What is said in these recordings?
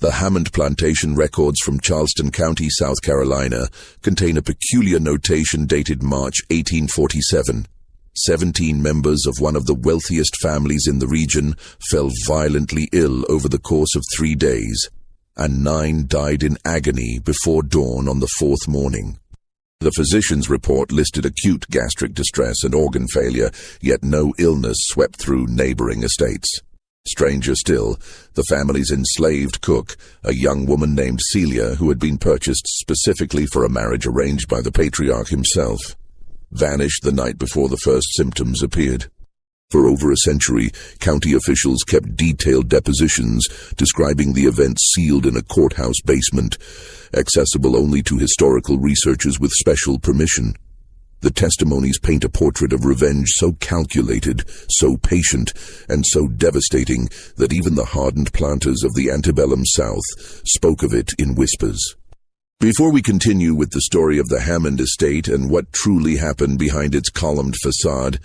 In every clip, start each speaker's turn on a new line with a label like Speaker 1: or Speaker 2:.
Speaker 1: The Hammond plantation records from Charleston County, South Carolina, contain a peculiar notation dated March 1847. 17 members of one of the wealthiest families in the region fell violently ill over the course of 3 days, and 9 died in agony before dawn on the 4th morning. The physician's report listed acute gastric distress and organ failure, yet no illness swept through neighboring estates. Stranger still, the family's enslaved cook, a young woman named Celia who had been purchased specifically for a marriage arranged by the patriarch himself, vanished the night before the first symptoms appeared. For over a century, county officials kept detailed depositions describing the events sealed in a courthouse basement, accessible only to historical researchers with special permission. The testimonies paint a portrait of revenge so calculated, so patient, and so devastating that even the hardened planters of the antebellum South spoke of it in whispers. Before we continue with the story of the Hammond estate and what truly happened behind its columned facade,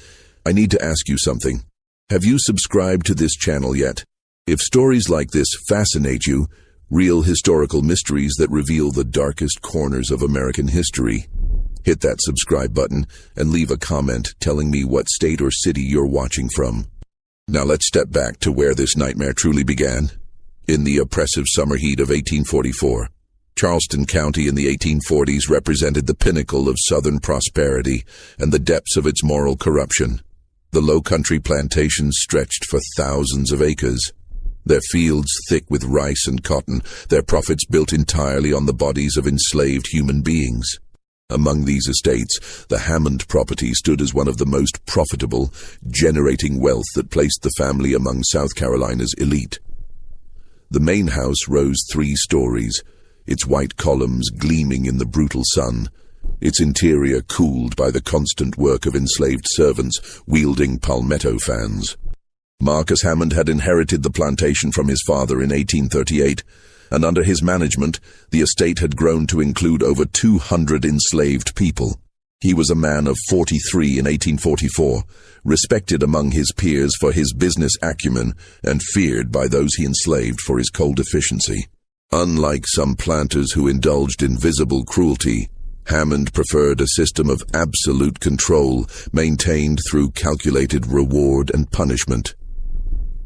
Speaker 1: I need to ask you something. Have you subscribed to this channel yet? If stories like this fascinate you, real historical mysteries that reveal the darkest corners of American history, hit that subscribe button and leave a comment telling me what state or city you're watching from. Now let's step back to where this nightmare truly began. In the oppressive summer heat of 1844, Charleston County in the 1840s represented the pinnacle of Southern prosperity and the depths of its moral corruption. The low-country plantations stretched for thousands of acres, their fields thick with rice and cotton, their profits built entirely on the bodies of enslaved human beings. Among these estates, the Hammond property stood as one of the most profitable, generating wealth that placed the family among South Carolina's elite. The main house rose 3 stories, its white columns gleaming in the brutal sun, its interior cooled by the constant work of enslaved servants wielding palmetto fans. Marcus Hammond had inherited the plantation from his father in 1838, and under his management, the estate had grown to include over 200 enslaved people. He was a man of 43 in 1844, respected among his peers for his business acumen and feared by those he enslaved for his cold efficiency. Unlike some planters who indulged in visible cruelty, Hammond preferred a system of absolute control maintained through calculated reward and punishment.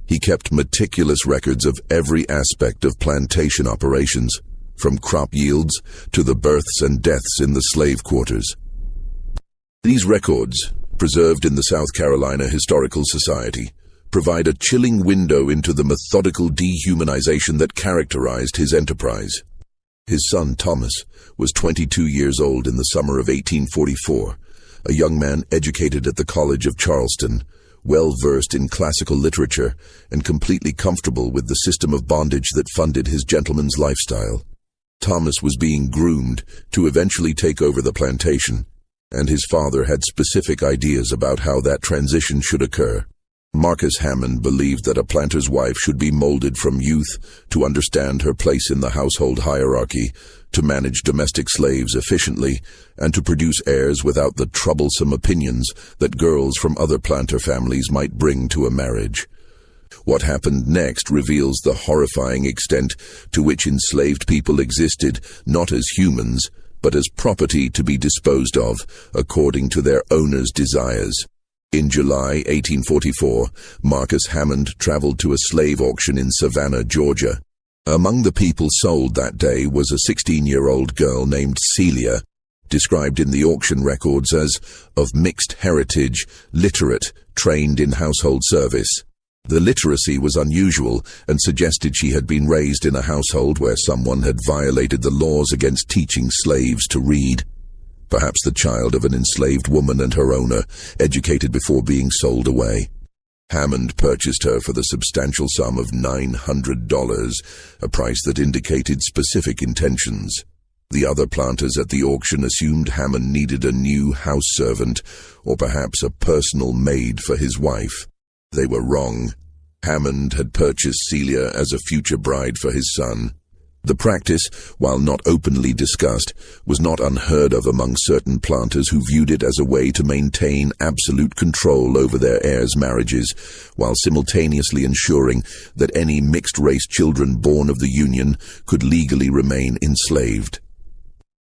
Speaker 1: He kept meticulous records of every aspect of plantation operations, from crop yields to the births and deaths in the slave quarters. These records, preserved in the South Carolina Historical Society, provide a chilling window into the methodical dehumanization that characterized his enterprise. His son, Thomas, was 22 years old in the summer of 1844, a young man educated at the College of Charleston, well-versed in classical literature, and completely comfortable with the system of bondage that funded his gentleman's lifestyle. Thomas was being groomed to eventually take over the plantation, and his father had specific ideas about how that transition should occur. Marcus Hammond believed that a planter's wife should be molded from youth to understand her place in the household hierarchy, to manage domestic slaves efficiently, and to produce heirs without the troublesome opinions that girls from other planter families might bring to a marriage. What happened next reveals the horrifying extent to which enslaved people existed not as humans, but as property to be disposed of according to their owners' desires. In July 1844, Marcus Hammond traveled to a slave auction in Savannah, Georgia. Among the people sold that day was a 16-year-old girl named Celia, described in the auction records as of mixed heritage, literate, trained in household service. The literacy was unusual and suggested she had been raised in a household where someone had violated the laws against teaching slaves to read. Perhaps the child of an enslaved woman and her owner, educated before being sold away. Hammond purchased her for the substantial sum of $900, a price that indicated specific intentions. The other planters at the auction assumed Hammond needed a new house servant, or perhaps a personal maid for his wife. They were wrong. Hammond had purchased Celia as a future bride for his son. The practice, while not openly discussed, was not unheard of among certain planters who viewed it as a way to maintain absolute control over their heirs' marriages, while simultaneously ensuring that any mixed-race children born of the union could legally remain enslaved.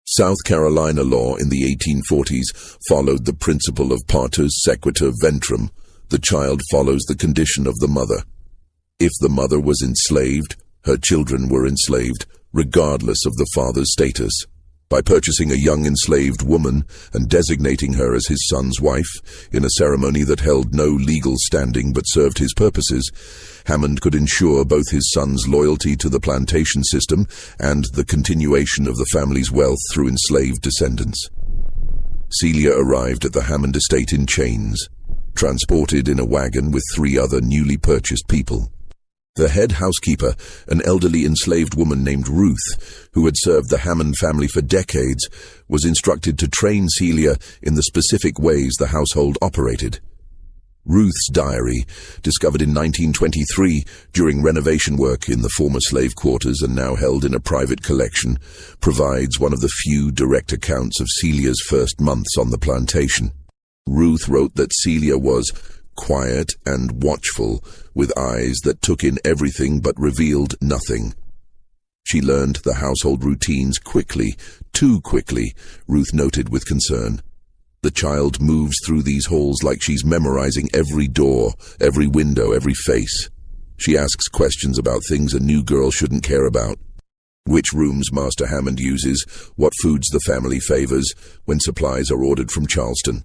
Speaker 1: South Carolina law in the 1840s followed the principle of partus sequitur ventrum. The child follows the condition of the mother. If the mother was enslaved, her children were enslaved, regardless of the father's status. By purchasing a young enslaved woman and designating her as his son's wife, in a ceremony that held no legal standing but served his purposes, Hammond could ensure both his son's loyalty to the plantation system and the continuation of the family's wealth through enslaved descendants. Celia arrived at the Hammond estate in chains, transported in a wagon with 3 other newly purchased people. The head housekeeper, an elderly enslaved woman named Ruth, who had served the Hammond family for decades, was instructed to train Celia in the specific ways the household operated. Ruth's diary, discovered in 1923 during renovation work in the former slave quarters and now held in a private collection, provides one of the few direct accounts of Celia's first months on the plantation. Ruth wrote that Celia was quiet and watchful, with eyes that took in everything but revealed nothing. She learned the household routines quickly, too quickly, Ruth noted with concern. The child moves through these halls like she's memorizing every door, every window, every face. She asks questions about things a new girl shouldn't care about. Which rooms Master Hammond uses, what foods the family favors, when supplies are ordered from Charleston.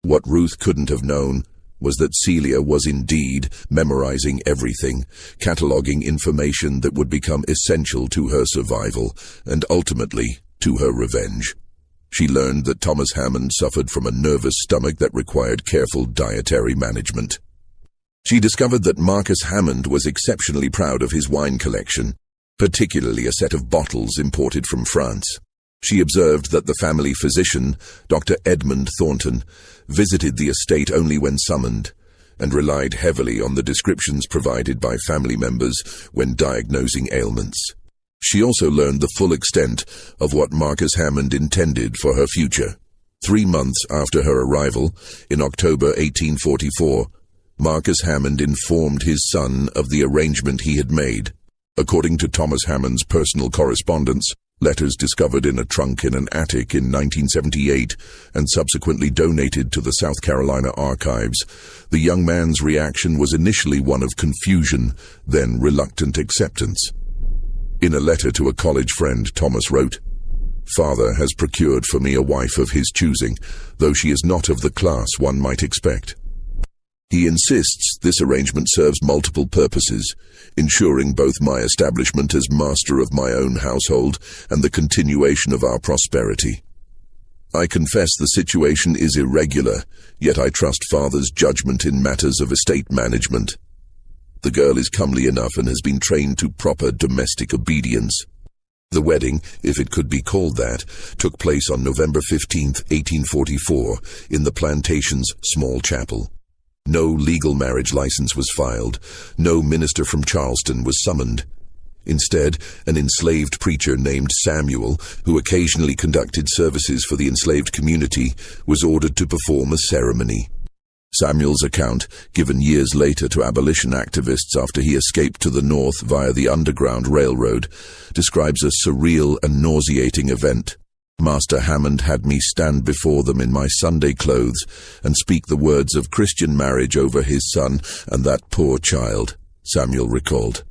Speaker 1: What Ruth couldn't have known was that Celia was indeed memorizing everything, cataloging information that would become essential to her survival and ultimately to her revenge. She learned that Thomas Hammond suffered from a nervous stomach that required careful dietary management. She discovered that Marcus Hammond was exceptionally proud of his wine collection, particularly a set of bottles imported from France. She observed that the family physician, Dr. Edmund Thornton, visited the estate only when summoned, and relied heavily on the descriptions provided by family members when diagnosing ailments. She also learned the full extent of what Marcus Hammond intended for her future. 3 months after her arrival, in October 1844, Marcus Hammond informed his son of the arrangement he had made. According to Thomas Hammond's personal correspondence, letters discovered in a trunk in an attic in 1978 and subsequently donated to the South Carolina archives, the young man's reaction was initially one of confusion, then reluctant acceptance. In a letter to a college friend, Thomas wrote, "Father has procured for me a wife of his choosing, though she is not of the class one might expect. He insists this arrangement serves multiple purposes, ensuring both my establishment as master of my own household and the continuation of our prosperity. I confess the situation is irregular, yet I trust Father's judgment in matters of estate management. The girl is comely enough and has been trained to proper domestic obedience." The wedding, if it could be called that, took place on November 15, 1844, in the plantation's small chapel. No legal marriage license was filed. No minister from Charleston was summoned. Instead, an enslaved preacher named Samuel, who occasionally conducted services for the enslaved community, was ordered to perform a ceremony. Samuel's account, given years later to abolition activists after he escaped to the north via the Underground Railroad, describes a surreal and nauseating event. "Master Hammond had me stand before them in my Sunday clothes and speak the words of Christian marriage over his son and that poor child," Samuel recalled.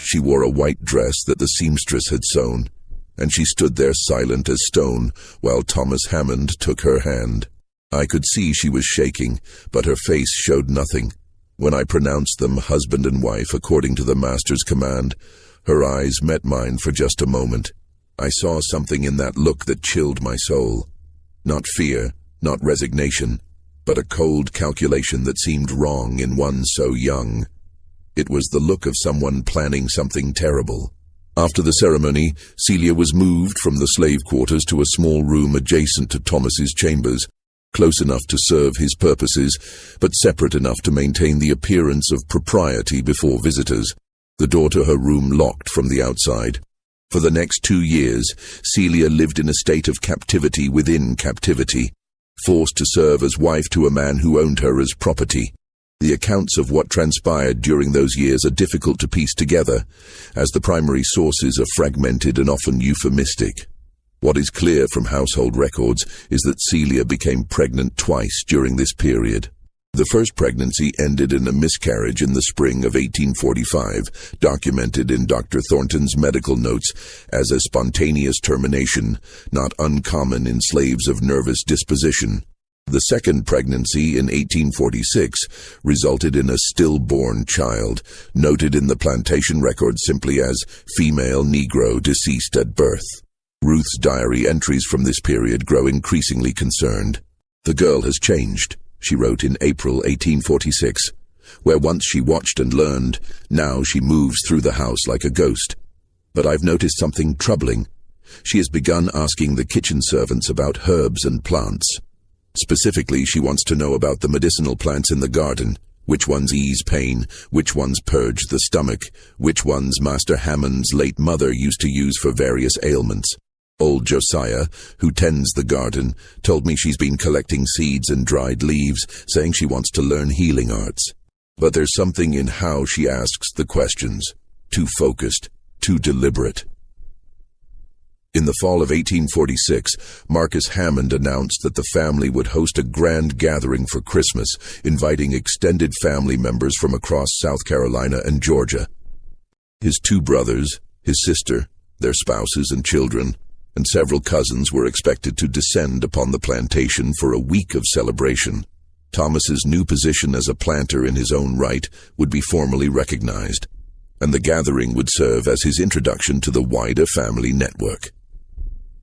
Speaker 1: She wore a white dress that the seamstress had sewn, and she stood there silent as stone while Thomas Hammond took her hand. I could see she was shaking, but her face showed nothing. When I pronounced them husband and wife according to the master's command, her eyes met mine for just a moment. I saw something in that look that chilled my soul. Not fear, not resignation, but a cold calculation that seemed wrong in one so young. It was the look of someone planning something terrible. After the ceremony, Celia was moved from the slave quarters to a small room adjacent to Thomas's chambers, close enough to serve his purposes, but separate enough to maintain the appearance of propriety before visitors. The door to her room locked from the outside. For the next 2 years, Celia lived in a state of captivity within captivity, forced to serve as wife to a man who owned her as property. The accounts of what transpired during those years are difficult to piece together, as the primary sources are fragmented and often euphemistic. What is clear from household records is that Celia became pregnant twice during this period. The first pregnancy ended in a miscarriage in the spring of 1845, documented in Dr. Thornton's medical notes as a spontaneous termination, not uncommon in slaves of nervous disposition. The second pregnancy in 1846 resulted in a stillborn child, noted in the plantation records simply as female Negro deceased at birth. Ruth's diary entries from this period grow increasingly concerned. "The girl has changed," she wrote in April 1846. "Where once she watched and learned, now she moves through the house like a ghost. But I've noticed something troubling. She has begun asking the kitchen servants about herbs and plants. Specifically, she wants to know about the medicinal plants in the garden, which ones ease pain, which ones purge the stomach, which ones Master Hammond's late mother used to use for various ailments. Old Josiah, who tends the garden, told me she's been collecting seeds and dried leaves, saying she wants to learn healing arts. But there's something in how she asks the questions. Too focused, too deliberate." In the fall of 1846, Marcus Hammond announced that the family would host a grand gathering for Christmas, inviting extended family members from across South Carolina and Georgia. His 2 brothers, his sister, their spouses and children, and several cousins were expected to descend upon the plantation for a week of celebration. Thomas's new position as a planter in his own right would be formally recognized, and the gathering would serve as his introduction to the wider family network.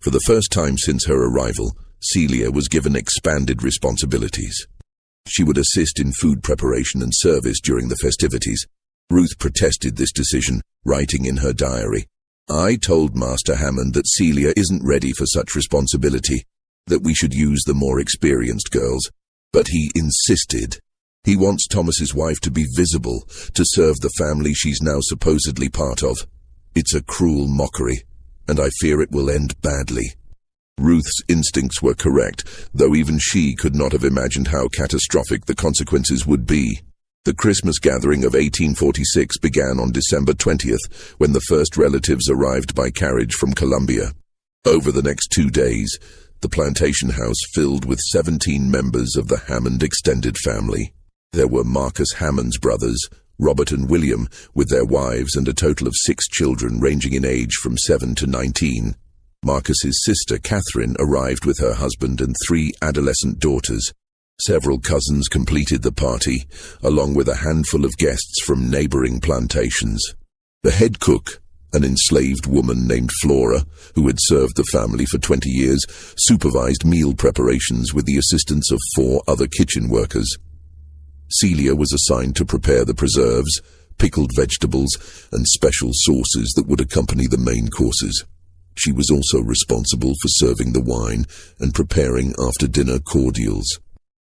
Speaker 1: For the first time since her arrival, Celia was given expanded responsibilities. She would assist in food preparation and service during the festivities. Ruth protested this decision, writing in her diary, "I told Master Hammond that Celia isn't ready for such responsibility, that we should use the more experienced girls. But he insisted. He wants Thomas's wife to be visible, to serve the family she's now supposedly part of. It's a cruel mockery, and I fear it will end badly." Ruth's instincts were correct, though even she could not have imagined how catastrophic the consequences would be. The Christmas gathering of 1846 began on December 20th, when the first relatives arrived by carriage from Columbia. Over the next 2 days, the plantation house filled with 17 members of the Hammond extended family. There were Marcus Hammond's brothers, Robert and William, with their wives and a total of 6 children ranging in age from 7 to 19. Marcus's sister, Catherine, arrived with her husband and 3 adolescent daughters. Several cousins completed the party, along with a handful of guests from neighboring plantations. The head cook, an enslaved woman named Flora, who had served the family for 20 years, supervised meal preparations with the assistance of 4 other kitchen workers. Celia was assigned to prepare the preserves, pickled vegetables, and special sauces that would accompany the main courses. She was also responsible for serving the wine and preparing after-dinner cordials.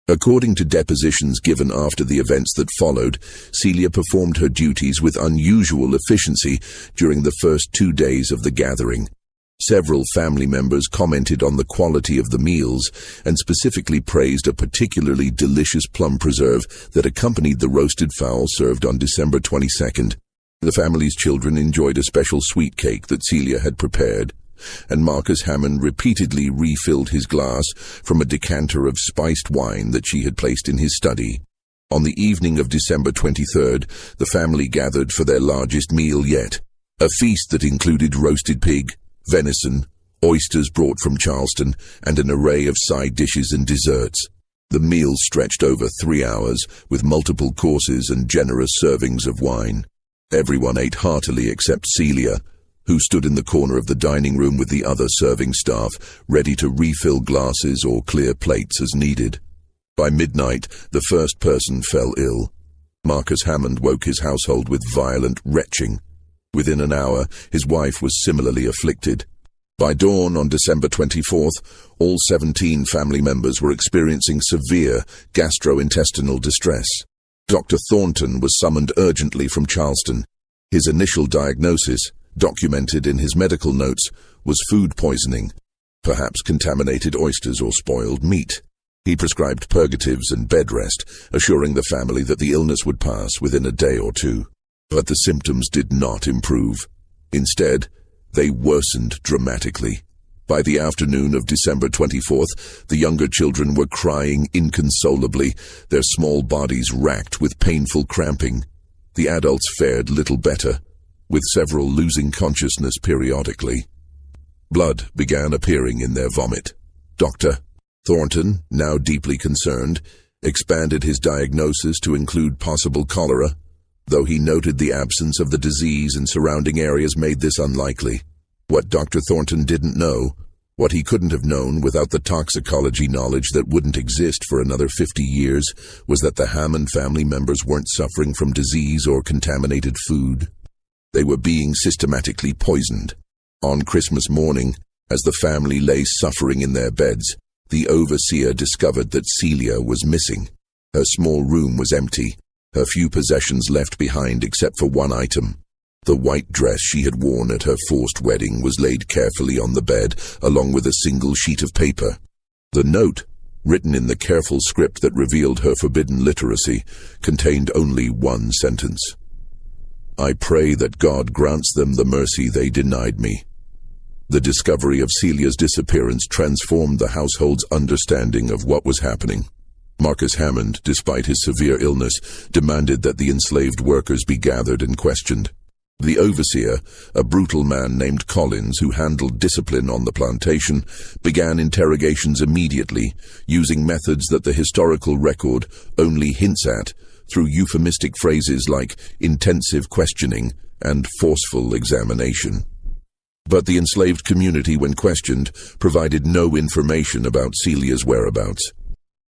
Speaker 1: According to depositions given after the events that followed, Celia performed her duties with unusual efficiency during the first 2 days of the gathering. Several family members commented on the quality of the meals and specifically praised a particularly delicious plum preserve that accompanied the roasted fowl served on December 22nd. The family's children enjoyed a special sweet cake that Celia had prepared, and Marcus Hammond repeatedly refilled his glass from a decanter of spiced wine that she had placed in his study. On the evening of December 23rd, the family gathered for their largest meal yet, a feast that included roasted pig, venison, oysters brought from Charleston, and an array of side dishes and desserts. The meal stretched over 3 hours, with multiple courses and generous servings of wine. Everyone ate heartily except Celia, who stood in the corner of the dining room with the other serving staff, ready to refill glasses or clear plates as needed. By midnight, the first person fell ill. Marcus Hammond woke his household with violent retching. Within an hour, his wife was similarly afflicted. By dawn on December 24th, all 17 family members were experiencing severe gastrointestinal distress. Dr. Thornton was summoned urgently from Charleston. His initial diagnosis, documented in his medical notes, was food poisoning, perhaps contaminated oysters or spoiled meat. He prescribed purgatives and bed rest, assuring the family that the illness would pass within a day or two. But the symptoms did not improve. Instead, they worsened dramatically. By the afternoon of December 24th, the younger children were crying inconsolably, their small bodies racked with painful cramping. The adults fared little better, with several losing consciousness periodically. Blood began appearing in their vomit. Dr. Thornton, now deeply concerned, expanded his diagnosis to include possible cholera, though he noted the absence of the disease in surrounding areas made this unlikely. What Dr. Thornton didn't know, what he couldn't have known without the toxicology knowledge that wouldn't exist for another 50 years, was that the Hammond family members weren't suffering from disease or contaminated food. They were being systematically poisoned. On Christmas morning, as the family lay suffering in their beds, the overseer discovered that Celia was missing. Her small room was empty, her few possessions left behind except for one item. The white dress she had worn at her forced wedding was laid carefully on the bed, along with a single sheet of paper. The note, written in the careful script that revealed her forbidden literacy, contained only one sentence. "I pray that God grants them the mercy they denied me." The discovery of Celia's disappearance transformed the household's understanding of what was happening. Marcus Hammond, despite his severe illness, demanded that the enslaved workers be gathered and questioned. The overseer, a brutal man named Collins who handled discipline on the plantation, began interrogations immediately, using methods that the historical record only hints at, through euphemistic phrases like intensive questioning and forceful examination. But the enslaved community, when questioned, provided no information about Celia's whereabouts.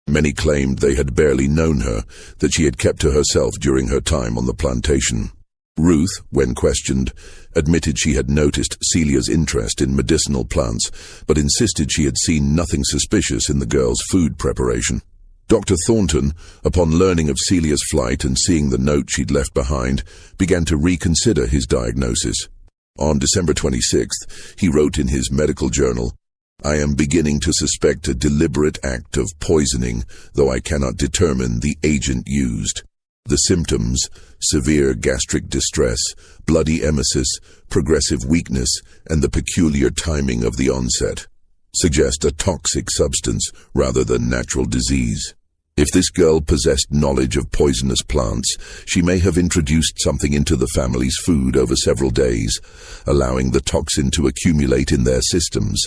Speaker 1: Many claimed they had barely known her, that she had kept to herself during her time on the plantation. Ruth, when questioned, admitted she had noticed Celia's interest in medicinal plants, but insisted she had seen nothing suspicious in the girl's food preparation. Dr. Thornton, upon learning of Celia's flight and seeing the note she'd left behind, began to reconsider his diagnosis. On December 26th, he wrote in his medical journal, "I am beginning to suspect a deliberate act of poisoning, though I cannot determine the agent used. The symptoms, severe gastric distress, bloody emesis, progressive weakness, and the peculiar timing of the onset, suggest a toxic substance rather than natural disease. If this girl possessed knowledge of poisonous plants, she may have introduced something into the family's food over several days, allowing the toxin to accumulate in their systems."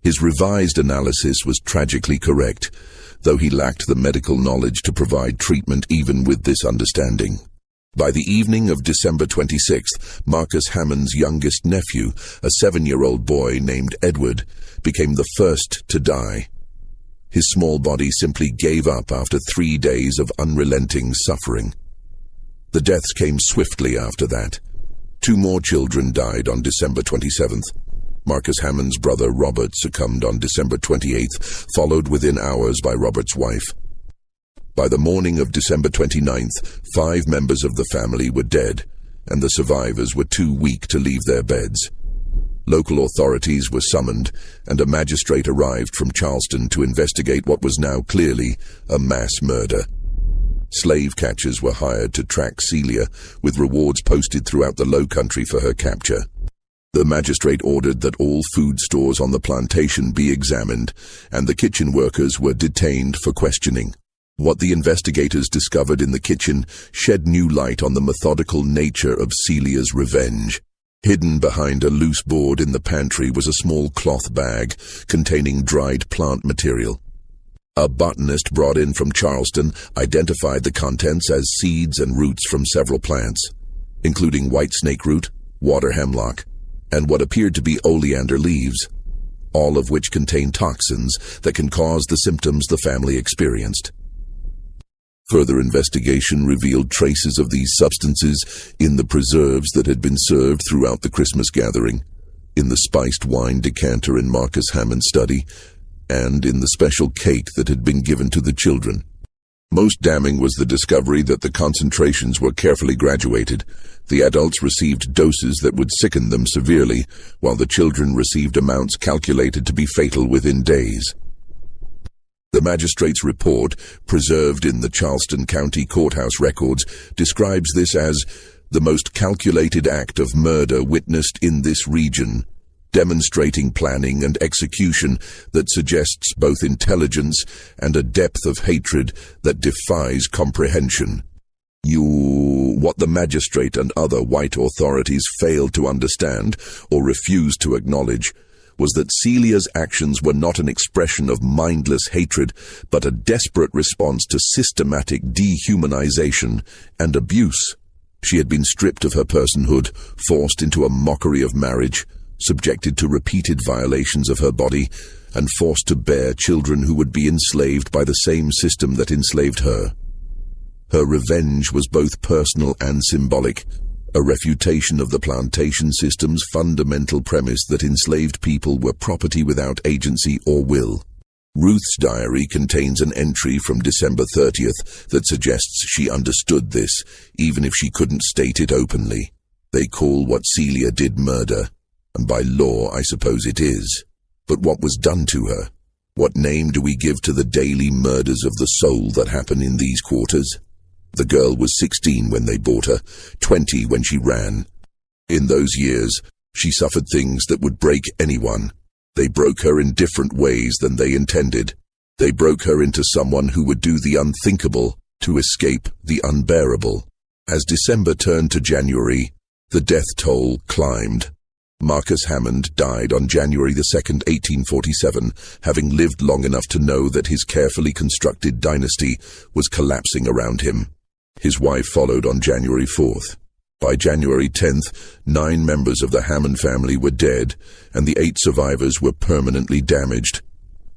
Speaker 1: His revised analysis was tragically correct, though he lacked the medical knowledge to provide treatment even with this understanding. By the evening of December 26th, Marcus Hammond's youngest nephew, a 7-year-old boy named Edward, became the first to die. His small body simply gave up after 3 days of unrelenting suffering. The deaths came swiftly after that. 2 more children died on December 27th. Marcus Hammond's brother Robert succumbed on December 28th, followed within hours by Robert's wife. By the morning of December 29th, 5 members of the family were dead, and the survivors were too weak to leave their beds. Local authorities were summoned, and a magistrate arrived from Charleston to investigate what was now clearly a mass murder. Slave catchers were hired to track Celia, with rewards posted throughout the Low Country for her capture. The magistrate ordered that all food stores on the plantation be examined, and the kitchen workers were detained for questioning. What the investigators discovered in the kitchen shed new light on the methodical nature of Celia's revenge. Hidden behind a loose board in the pantry was a small cloth bag containing dried plant material. A botanist brought in from Charleston identified the contents as seeds and roots from several plants, including white snake root, water hemlock, and what appeared to be oleander leaves, all of which contain toxins that can cause the symptoms the family experienced. Further investigation revealed traces of these substances in the preserves that had been served throughout the Christmas gathering, in the spiced wine decanter in Marcus Hammond's study, and in the special cake that had been given to the children. Most damning was the discovery that the concentrations were carefully graduated. The adults received doses that would sicken them severely, while the children received amounts calculated to be fatal within days. The magistrate's report, preserved in the Charleston County Courthouse records, describes this as the most calculated act of murder witnessed in this region, demonstrating planning and execution that suggests both intelligence and a depth of hatred that defies comprehension. What the magistrate and other white authorities failed to understand or refused to acknowledge was that Celia's actions were not an expression of mindless hatred, but a desperate response to systematic dehumanization and abuse. She had been stripped of her personhood, forced into a mockery of marriage, subjected to repeated violations of her body, and forced to bear children who would be enslaved by the same system that enslaved her. Her revenge was both personal and symbolic, a refutation of the plantation system's fundamental premise that enslaved people were property without agency or will. Ruth's diary contains an entry from December 30th that suggests she understood this, even if she couldn't state it openly. They call what Celia did murder, and by law I suppose it is. But what was done to her? What name do we give to the daily murders of the soul that happen in these quarters? The girl was 16 when they bought her, 20 when she ran. In those years, she suffered things that would break anyone. They broke her in different ways than they intended. They broke her into someone who would do the unthinkable to escape the unbearable. As December turned to January, the death toll climbed. Marcus Hammond died on January 2nd, 1847, having lived long enough to know that his carefully constructed dynasty was collapsing around him. His wife followed on January 4th. By January 10th, 9 members of the Hammond family were dead, and the 8 survivors were permanently damaged,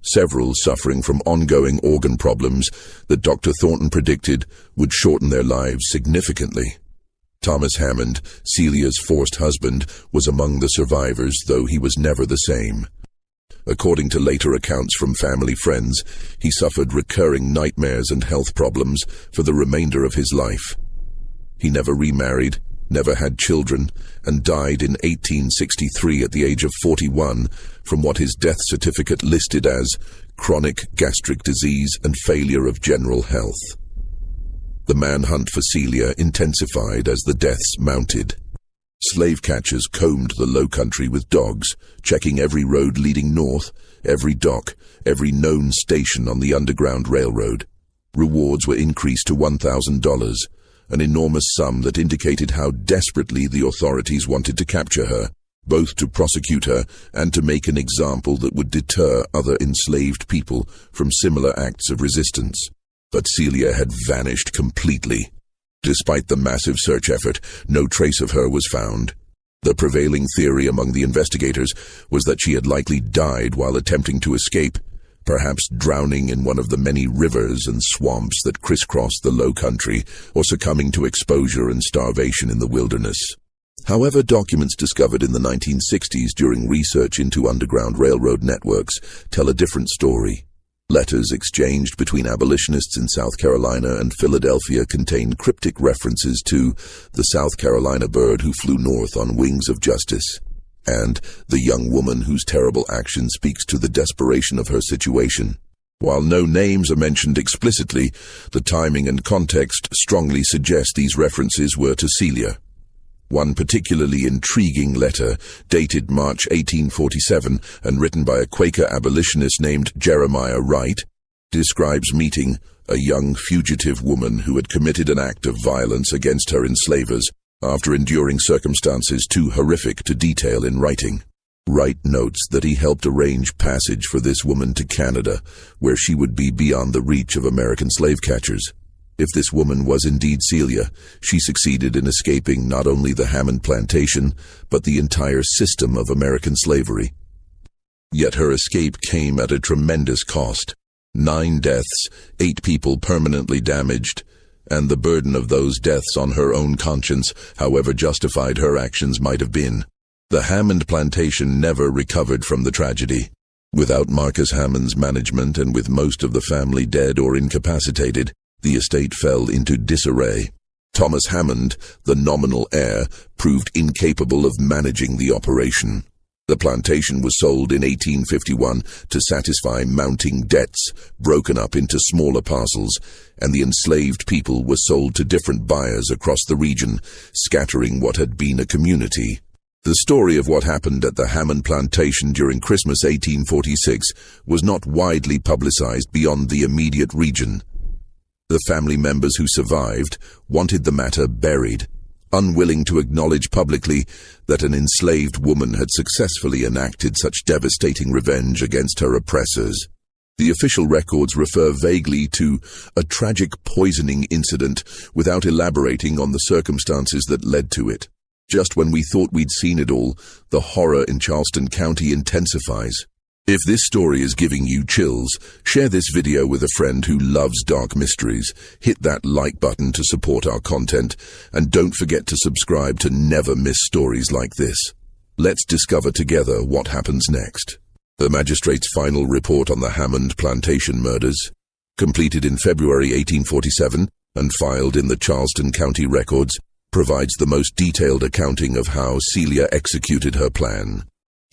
Speaker 1: several suffering from ongoing organ problems that Dr. Thornton predicted would shorten their lives significantly. Thomas Hammond, Celia's forced husband, was among the survivors, though he was never the same. According to later accounts from family friends, he suffered recurring nightmares and health problems for the remainder of his life. He never remarried, never had children, and died in 1863 at the age of 41 from what his death certificate listed as chronic gastric disease and failure of general health. The manhunt for Celia intensified as the deaths mounted. Slave catchers combed the low country with dogs, checking every road leading north, every dock, every known station on the Underground Railroad. Rewards were increased to $1,000, an enormous sum that indicated how desperately the authorities wanted to capture her, both to prosecute her and to make an example that would deter other enslaved people from similar acts of resistance. But Celia had vanished completely. Despite the massive search effort, no trace of her was found. The prevailing theory among the investigators was that she had likely died while attempting to escape, perhaps drowning in one of the many rivers and swamps that crisscrossed the low country, or succumbing to exposure and starvation in the wilderness. However, documents discovered in the 1960s during research into Underground Railroad networks tell a different story. Letters exchanged between abolitionists in South Carolina and Philadelphia contain cryptic references to the South Carolina bird who flew north on wings of justice, and the young woman whose terrible action speaks to the desperation of her situation. While no names are mentioned explicitly, the timing and context strongly suggest these references were to Celia. One particularly intriguing letter, dated March 1847 and written by a Quaker abolitionist named Jeremiah Wright, describes meeting a young fugitive woman who had committed an act of violence against her enslavers after enduring circumstances too horrific to detail in writing. Wright notes that he helped arrange passage for this woman to Canada, where she would be beyond the reach of American slave catchers. If this woman was indeed Celia, she succeeded in escaping not only the Hammond plantation, but the entire system of American slavery. Yet her escape came at a tremendous cost. 9 deaths, 8 people permanently damaged, and the burden of those deaths on her own conscience, however justified her actions might have been. The Hammond plantation never recovered from the tragedy. Without Marcus Hammond's management and with most of the family dead or incapacitated, The estate fell into disarray. Thomas Hammond, the nominal heir, proved incapable of managing the operation. The plantation was sold in 1851 to satisfy mounting debts, broken up into smaller parcels, and the enslaved people were sold to different buyers across the region, scattering what had been a community. The story of what happened at the Hammond plantation during Christmas 1846 was not widely publicized beyond the immediate region. The family members who survived wanted the matter buried, unwilling to acknowledge publicly that an enslaved woman had successfully enacted such devastating revenge against her oppressors. The official records refer vaguely to a tragic poisoning incident without elaborating on the circumstances that led to it. Just when we thought we'd seen it all, the horror in Charleston County intensifies. If this story is giving you chills, share this video with a friend who loves dark mysteries, hit that like button to support our content, and don't forget to subscribe to never miss stories like this. Let's discover together what happens next. The magistrate's final report on the Hammond plantation murders, completed in February 1847 and filed in the Charleston County records, provides the most detailed accounting of how Celia executed her plan.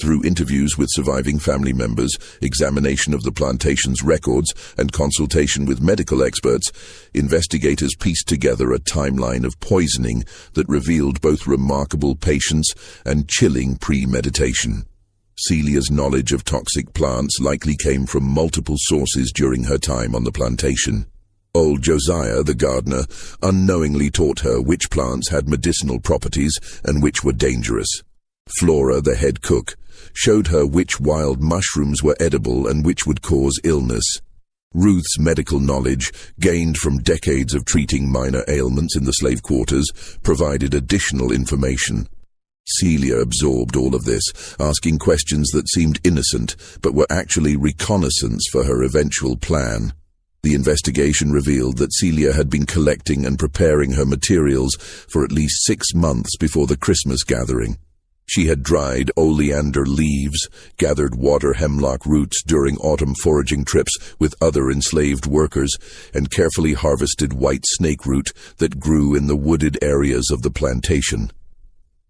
Speaker 1: Through interviews with surviving family members, examination of the plantation's records, and consultation with medical experts, investigators pieced together a timeline of poisoning that revealed both remarkable patience and chilling premeditation. Celia's knowledge of toxic plants likely came from multiple sources during her time on the plantation. Old Josiah, the gardener, unknowingly taught her which plants had medicinal properties and which were dangerous. Flora, the head cook, showed her which wild mushrooms were edible and which would cause illness. Ruth's medical knowledge, gained from decades of treating minor ailments in the slave quarters, provided additional information. Celia absorbed all of this, asking questions that seemed innocent but were actually reconnaissance for her eventual plan. The investigation revealed that Celia had been collecting and preparing her materials for at least 6 months before the Christmas gathering. She had dried oleander leaves, gathered water hemlock roots during autumn foraging trips with other enslaved workers, and carefully harvested white snake root that grew in the wooded areas of the plantation.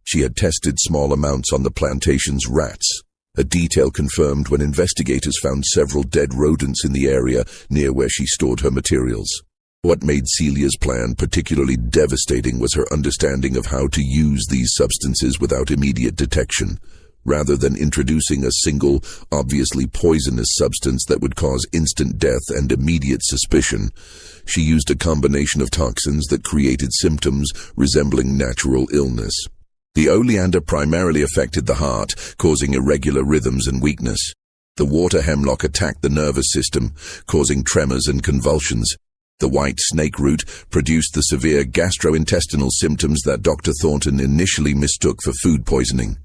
Speaker 1: She had tested small amounts on the plantation's rats, a detail confirmed when investigators found several dead rodents in the area near where she stored her materials. What made Celia's plan particularly devastating was her understanding of how to use these substances without immediate detection. Rather than introducing a single, obviously poisonous substance that would cause instant death and immediate suspicion, she used a combination of toxins that created symptoms resembling natural illness. The oleander primarily affected the heart, causing irregular rhythms and weakness. The water hemlock attacked the nervous system, causing tremors and convulsions. The white snake root produced the severe gastrointestinal symptoms that Dr. Thornton initially mistook for food poisoning.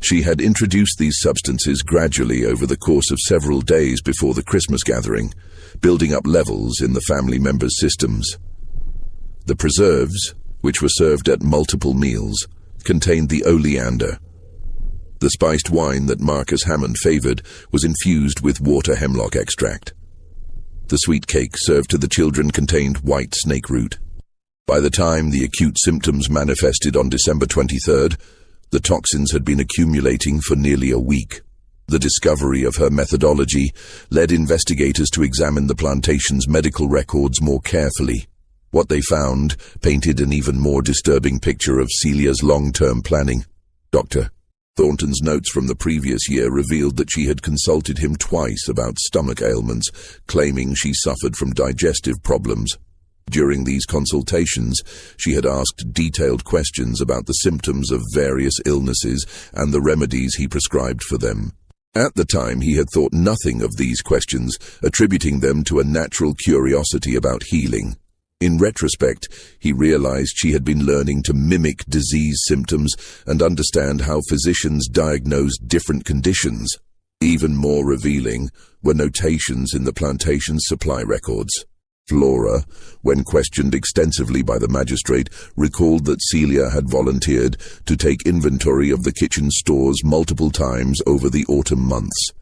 Speaker 1: She had introduced these substances gradually over the course of several days before the Christmas gathering, building up levels in the family members' systems. The preserves, which were served at multiple meals, contained the oleander. The spiced wine that Marcus Hammond favored was infused with water hemlock extract. The sweet cake served to the children contained white snake root. By the time the acute symptoms manifested on December 23rd, the toxins had been accumulating for nearly a week. The discovery of her methodology led investigators to examine the plantation's medical records more carefully. What they found painted an even more disturbing picture of Celia's long-term planning. Dr. Thornton's notes from the previous year revealed that she had consulted him twice about stomach ailments, claiming she suffered from digestive problems. During these consultations, she had asked detailed questions about the symptoms of various illnesses and the remedies he prescribed for them. At the time, he had thought nothing of these questions, attributing them to a natural curiosity about healing. In retrospect, he realized she had been learning to mimic disease symptoms and understand how physicians diagnosed different conditions. Even more revealing were notations in the plantation's supply records. Flora, when questioned extensively by the magistrate, recalled that Celia had volunteered to take inventory of the kitchen stores multiple times over the autumn months.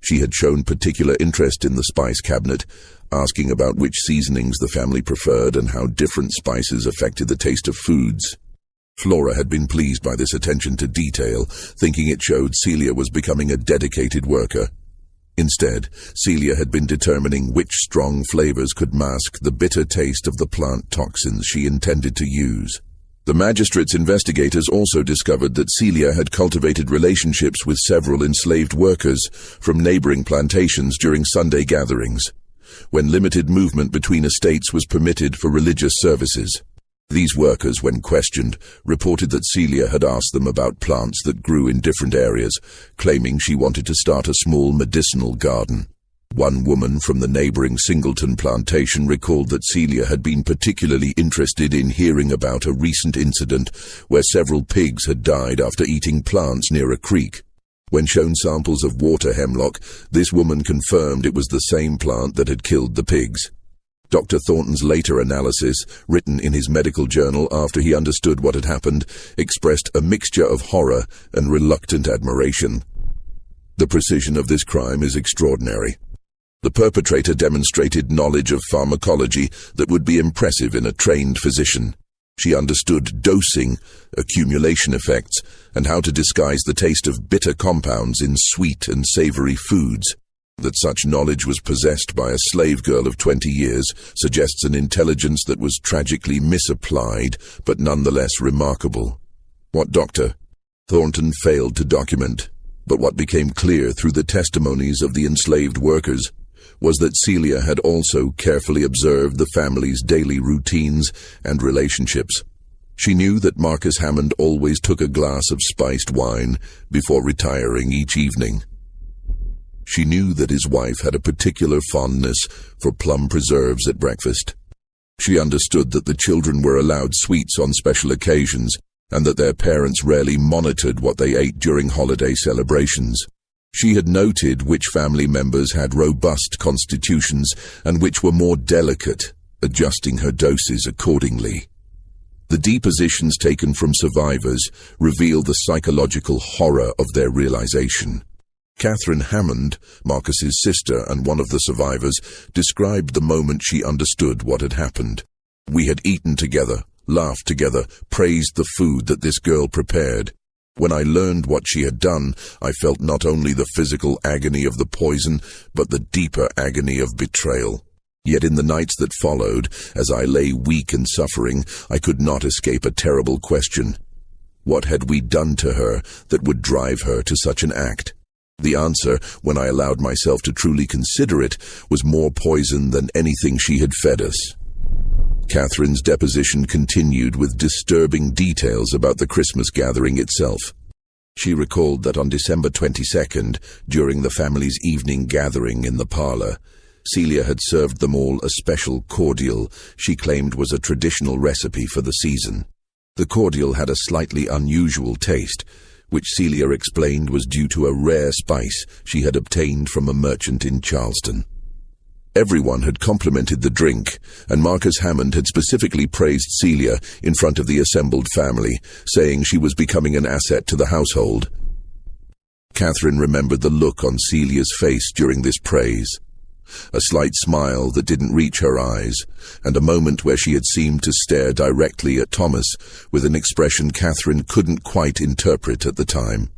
Speaker 1: She had shown particular interest in the spice cabinet, asking about which seasonings the family preferred and how different spices affected the taste of foods. Flora had been pleased by this attention to detail, thinking it showed Celia was becoming a dedicated worker. Instead, Celia had been determining which strong flavors could mask the bitter taste of the plant toxins she intended to use. The magistrate's investigators also discovered that Celia had cultivated relationships with several enslaved workers from neighboring plantations during Sunday gatherings, when limited movement between estates was permitted for religious services. These workers, when questioned, reported that Celia had asked them about plants that grew in different areas, claiming she wanted to start a small medicinal garden. One woman from the neighboring Singleton plantation recalled that Celia had been particularly interested in hearing about a recent incident where several pigs had died after eating plants near a creek. When shown samples of water hemlock, this woman confirmed it was the same plant that had killed the pigs. Dr. Thornton's later analysis, written in his medical journal after he understood what had happened, expressed a mixture of horror and reluctant admiration. The precision of this crime is extraordinary. The perpetrator demonstrated knowledge of pharmacology that would be impressive in a trained physician. She understood dosing, accumulation effects, and how to disguise the taste of bitter compounds in sweet and savory foods. That such knowledge was possessed by a slave girl of 20 years suggests an intelligence that was tragically misapplied, but nonetheless remarkable. What Dr. Thornton failed to document, but what became clear through the testimonies of the enslaved workers, was that Celia had also carefully observed the family's daily routines and relationships. She knew that Marcus Hammond always took a glass of spiced wine before retiring each evening. She knew that his wife had a particular fondness for plum preserves at breakfast. She understood that the children were allowed sweets on special occasions and that their parents rarely monitored what they ate during holiday celebrations. She had noted which family members had robust constitutions and which were more delicate, adjusting her doses accordingly. The depositions taken from survivors reveal the psychological horror of their realization. Catherine Hammond, Marcus's sister and one of the survivors, described the moment she understood what had happened. "We had eaten together, laughed together, praised the food that this girl prepared. When I learned what she had done, I felt not only the physical agony of the poison, but the deeper agony of betrayal. Yet in the nights that followed, as I lay weak and suffering, I could not escape a terrible question. What had we done to her that would drive her to such an act? The answer, when I allowed myself to truly consider it, was more poison than anything she had fed us." Catherine's deposition continued with disturbing details about the Christmas gathering itself. She recalled that on December 22nd, during the family's evening gathering in the parlor, Celia had served them all a special cordial she claimed was a traditional recipe for the season. The cordial had a slightly unusual taste, which Celia explained was due to a rare spice she had obtained from a merchant in Charleston. Everyone had complimented the drink, and Marcus Hammond had specifically praised Celia in front of the assembled family, saying she was becoming an asset to the household. Catherine remembered the look on Celia's face during this praise. A slight smile that didn't reach her eyes, and a moment where she had seemed to stare directly at Thomas with an expression Catherine couldn't quite interpret at the time.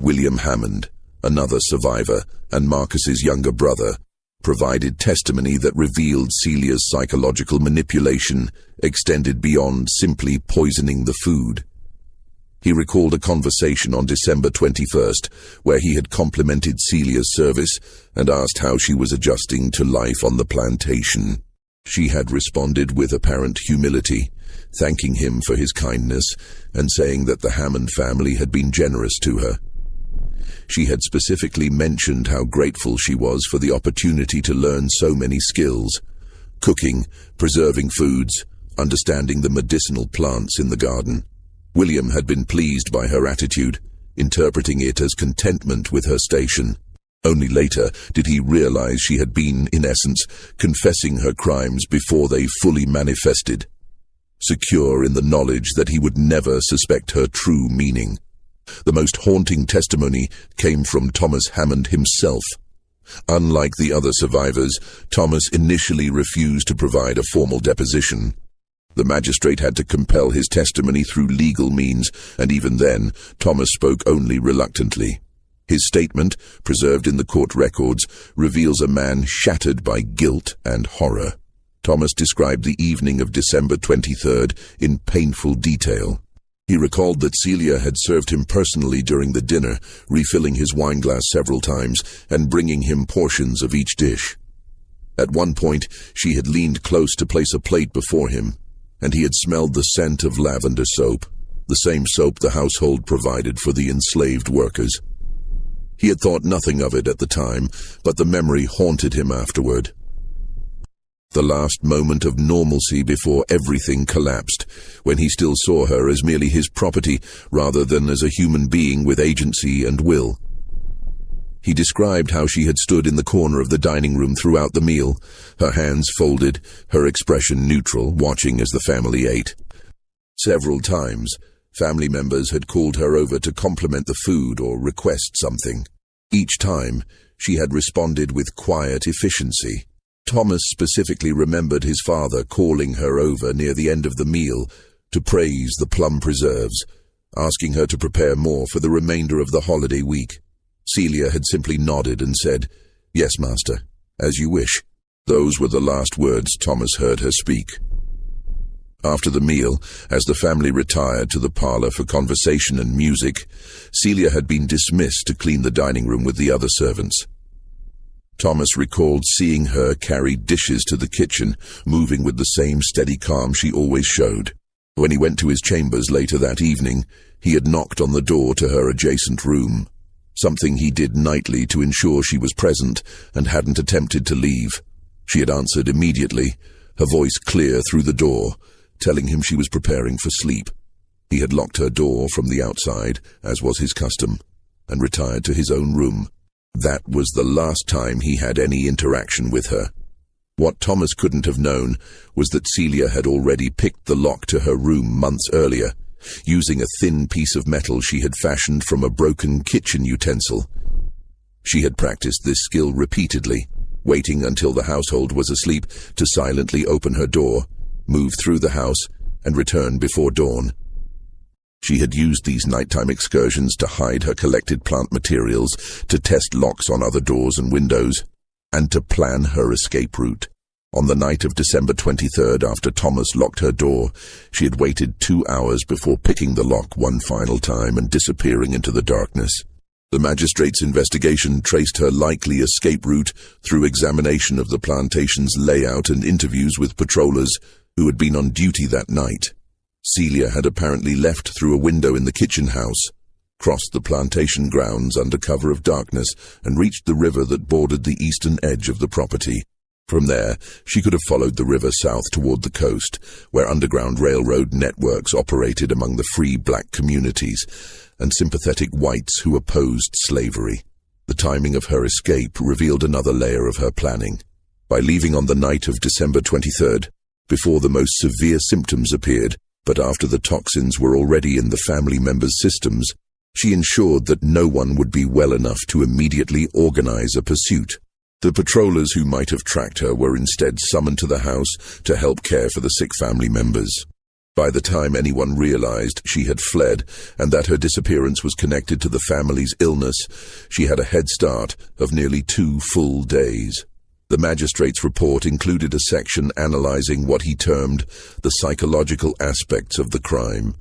Speaker 1: William Hammond, another survivor, and Marcus's younger brother, provided testimony that revealed Celia's psychological manipulation extended beyond simply poisoning the food. He recalled a conversation on December 21st where he had complimented Celia's service and asked how she was adjusting to life on the plantation. She had responded with apparent humility, thanking him for his kindness and saying that the Hammond family had been generous to her. She had specifically mentioned how grateful she was for the opportunity to learn so many skills: cooking, preserving foods, understanding the medicinal plants in the garden. William had been pleased by her attitude, interpreting it as contentment with her station. Only later did he realize she had been, in essence, confessing her crimes before they fully manifested, secure in the knowledge that he would never suspect her true meaning. The most haunting testimony came from Thomas Hammond himself. Unlike the other survivors, Thomas initially refused to provide a formal deposition. The magistrate had to compel his testimony through legal means, and even then, Thomas spoke only reluctantly. His statement, preserved in the court records, reveals a man shattered by guilt and horror. Thomas described the evening of December 23rd in painful detail. He recalled that Celia had served him personally during the dinner, refilling his wineglass several times and bringing him portions of each dish. At one point, she had leaned close to place a plate before him, and he had smelled the scent of lavender soap, the same soap the household provided for the enslaved workers. He had thought nothing of it at the time, but the memory haunted him afterward. The last moment of normalcy before everything collapsed, when he still saw her as merely his property rather than as a human being with agency and will. He described how she had stood in the corner of the dining room throughout the meal, her hands folded, her expression neutral, watching as the family ate. Several times, family members had called her over to compliment the food or request something. Each time, she had responded with quiet efficiency. Thomas specifically remembered his father calling her over near the end of the meal to praise the plum preserves, asking her to prepare more for the remainder of the holiday week. Celia had simply nodded and said, "Yes, master, as you wish." Those were the last words Thomas heard her speak. After the meal, as the family retired to the parlor for conversation and music, Celia had been dismissed to clean the dining room with the other servants. Thomas recalled seeing her carry dishes to the kitchen, moving with the same steady calm she always showed. When he went to his chambers later that evening, he had knocked on the door to her adjacent room, something he did nightly to ensure she was present and hadn't attempted to leave. She had answered immediately, her voice clear through the door, telling him she was preparing for sleep. He had locked her door from the outside, as was his custom, and retired to his own room. That was the last time he had any interaction with her. What Thomas couldn't have known was that Celia had already picked the lock to her room months earlier, using a thin piece of metal she had fashioned from a broken kitchen utensil. She had practiced this skill repeatedly, waiting until the household was asleep to silently open her door, move through the house, and return before dawn. She had used these nighttime excursions to hide her collected plant materials, to test locks on other doors and windows, and to plan her escape route. On the night of December 23rd, after Thomas locked her door, she had waited 2 hours before picking the lock one final time and disappearing into the darkness. The magistrate's investigation traced her likely escape route through examination of the plantation's layout and interviews with patrollers who had been on duty that night. Celia had apparently left through a window in the kitchen house, crossed the plantation grounds under cover of darkness, and reached the river that bordered the eastern edge of the property. From there, she could have followed the river south toward the coast, where underground railroad networks operated among the free black communities and sympathetic whites who opposed slavery. The timing of her escape revealed another layer of her planning. By leaving on the night of December 23rd, before the most severe symptoms appeared, but after the toxins were already in the family members' systems, she ensured that no one would be well enough to immediately organize a pursuit. The patrollers who might have tracked her were instead summoned to the house to help care for the sick family members. By the time anyone realized she had fled and that her disappearance was connected to the family's illness, she had a head start of nearly 2 full days. The magistrate's report included a section analyzing what he termed the psychological aspects of the crime,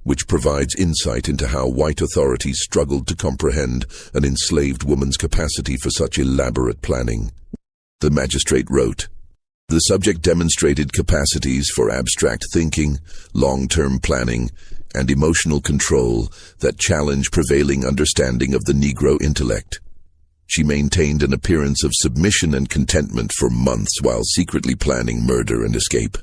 Speaker 1: which provides insight into how white authorities struggled to comprehend an enslaved woman's capacity for such elaborate planning. The magistrate wrote, "The subject demonstrated capacities for abstract thinking, long-term planning, and emotional control that challenge prevailing understanding of the Negro intellect. She maintained an appearance of submission and contentment for months while secretly planning murder and escape.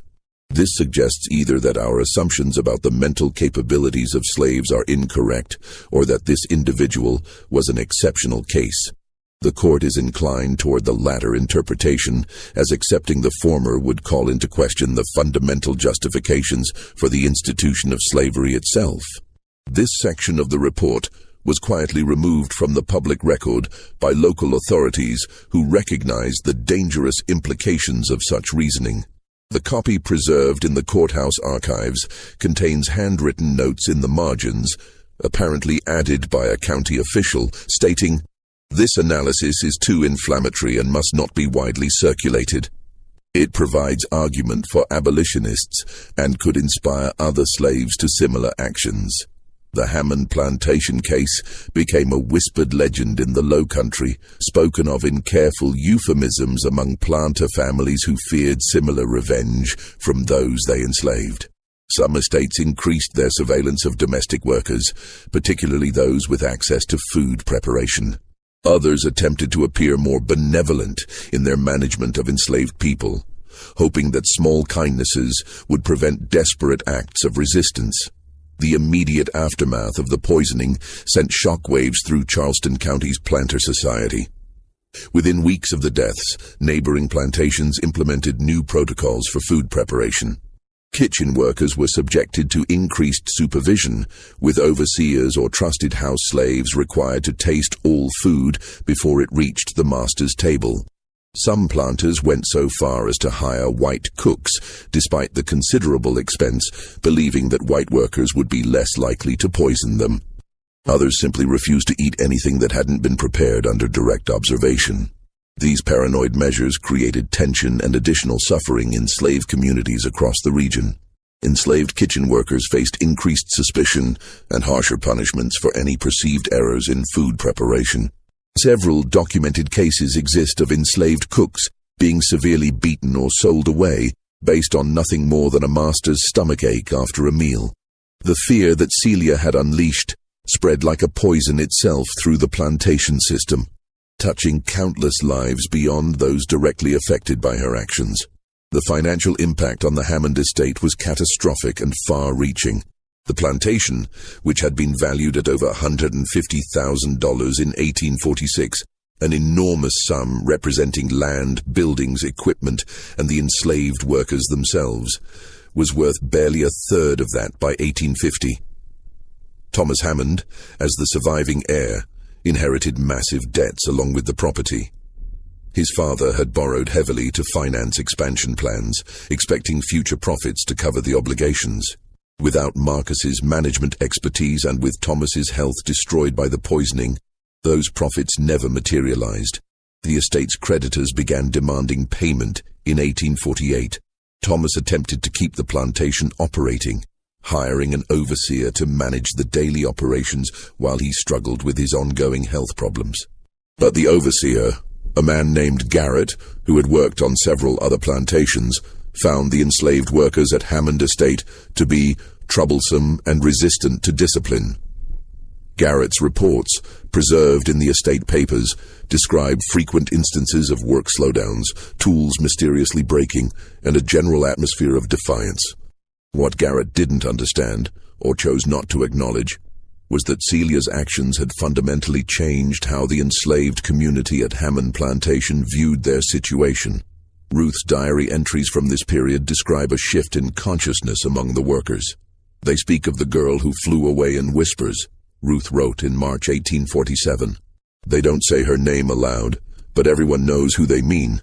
Speaker 1: This suggests either that our assumptions about the mental capabilities of slaves are incorrect, or that this individual was an exceptional case. The court is inclined toward the latter interpretation, as accepting the former would call into question the fundamental justifications for the institution of slavery itself." This section of the report was quietly removed from the public record by local authorities who recognized the dangerous implications of such reasoning. The copy preserved in the courthouse archives contains handwritten notes in the margins, apparently added by a county official, stating, "This analysis is too inflammatory and must not be widely circulated. It provides argument for abolitionists and could inspire other slaves to similar actions." The Hammond plantation case became a whispered legend in the Low Country, spoken of in careful euphemisms among planter families who feared similar revenge from those they enslaved. Some estates increased their surveillance of domestic workers, particularly those with access to food preparation. Others attempted to appear more benevolent in their management of enslaved people, hoping that small kindnesses would prevent desperate acts of resistance. The immediate aftermath of the poisoning sent shockwaves through Charleston County's planter society. Within weeks of the deaths, neighboring plantations implemented new protocols for food preparation. Kitchen workers were subjected to increased supervision, with overseers or trusted house slaves required to taste all food before it reached the master's table. Some planters went so far as to hire white cooks, despite the considerable expense, believing that white workers would be less likely to poison them. Others simply refused to eat anything that hadn't been prepared under direct observation. These paranoid measures created tension and additional suffering in slave communities across the region. Enslaved kitchen workers faced increased suspicion and harsher punishments for any perceived errors in food preparation. Several documented cases exist of enslaved cooks being severely beaten or sold away based on nothing more than a master's stomachache after a meal. The fear that Celia had unleashed spread like a poison itself through the plantation system, touching countless lives beyond those directly affected by her actions. The financial impact on the Hammond estate was catastrophic and far-reaching. The plantation, which had been valued at over $150,000 in 1846, an enormous sum representing land, buildings, equipment, and the enslaved workers themselves, was worth barely a third of that by 1850. Thomas Hammond, as the surviving heir, inherited massive debts along with the property. His father had borrowed heavily to finance expansion plans, expecting future profits to cover the obligations. Without Marcus's management expertise and with Thomas's health destroyed by the poisoning, those profits never materialized. The estate's creditors began demanding payment in 1848. Thomas attempted to keep the plantation operating, hiring an overseer to manage the daily operations while he struggled with his ongoing health problems. But the overseer, a man named Garrett, who had worked on several other plantations, found the enslaved workers at Hammond Estate to be troublesome and resistant to discipline. Garrett's reports, preserved in the estate papers, described frequent instances of work slowdowns, tools mysteriously breaking, and a general atmosphere of defiance. What Garrett didn't understand, or chose not to acknowledge, was that Celia's actions had fundamentally changed how the enslaved community at Hammond Plantation viewed their situation. Ruth's diary entries from this period describe a shift in consciousness among the workers. They speak of the girl who flew away in whispers, Ruth wrote in March 1847. They don't say her name aloud, but everyone knows who they mean.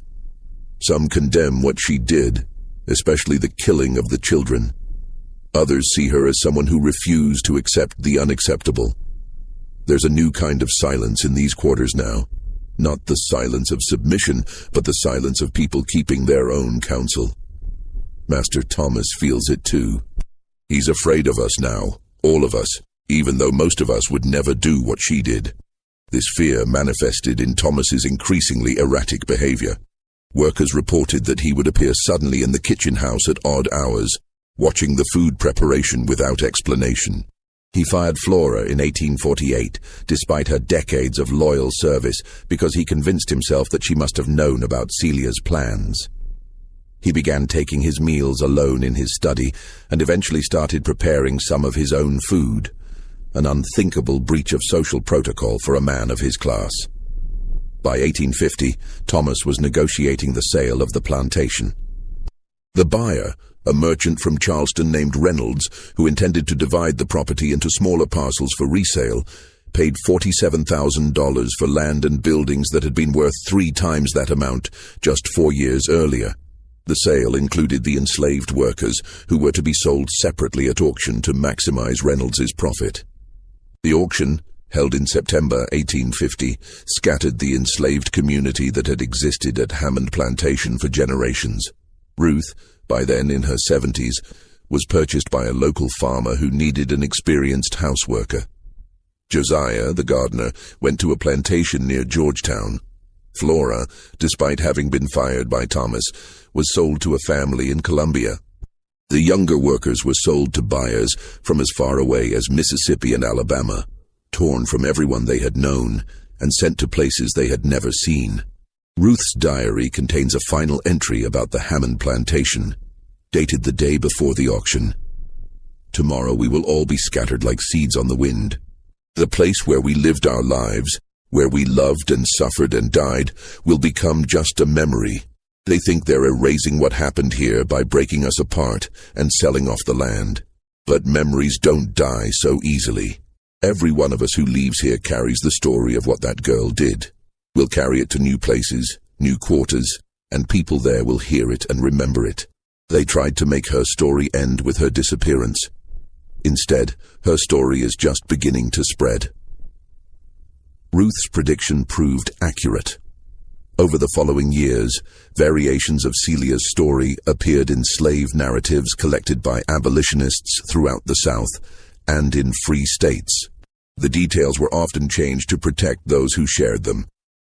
Speaker 1: Some condemn what she did, especially the killing of the children. Others see her as someone who refused to accept the unacceptable. There's a new kind of silence in these quarters now. Not the silence of submission, but the silence of people keeping their own counsel. Master Thomas feels it too. He's afraid of us now, all of us, even though most of us would never do what she did. This fear manifested in Thomas's increasingly erratic behavior. Workers reported that he would appear suddenly in the kitchen house at odd hours, watching the food preparation without explanation. He fired Flora in 1848, despite her decades of loyal service, because he convinced himself that she must have known about Celia's plans. He began taking his meals alone in his study, and eventually started preparing some of his own food, an unthinkable breach of social protocol for a man of his class. By 1850, Thomas was negotiating the sale of the plantation. The buyer, A merchant from Charleston named Reynolds, who intended to divide the property into smaller parcels for resale, paid $47,000 for land and buildings that had been worth 3 times that amount just 4 years earlier. The sale included the enslaved workers, who were to be sold separately at auction to maximize Reynolds's profit. The auction, held in September 1850, scattered the enslaved community that had existed at Hammond Plantation for generations. Ruth, by then in her 70s, was purchased by a local farmer who needed an experienced houseworker. Josiah, the gardener, went to a plantation near Georgetown. Flora, despite having been fired by Thomas, was sold to a family in Columbia. The younger workers were sold to buyers from as far away as Mississippi and Alabama, torn from everyone they had known and sent to places they had never seen. Ruth's diary contains a final entry about the Hammond plantation, dated the day before the auction. "Tomorrow we will all be scattered like seeds on the wind. The place where we lived our lives, where we loved and suffered and died, will become just a memory. They think they're erasing what happened here by breaking us apart and selling off the land. But memories don't die so easily. Every one of us who leaves here carries the story of what that girl did. We'll carry it to new places, new quarters, and people there will hear it and remember it. They tried to make her story end with her disappearance. Instead, her story is just beginning to spread." Ruth's prediction proved accurate. Over the following years, variations of Celia's story appeared in slave narratives collected by abolitionists throughout the South and in free states. The details were often changed to protect those who shared them.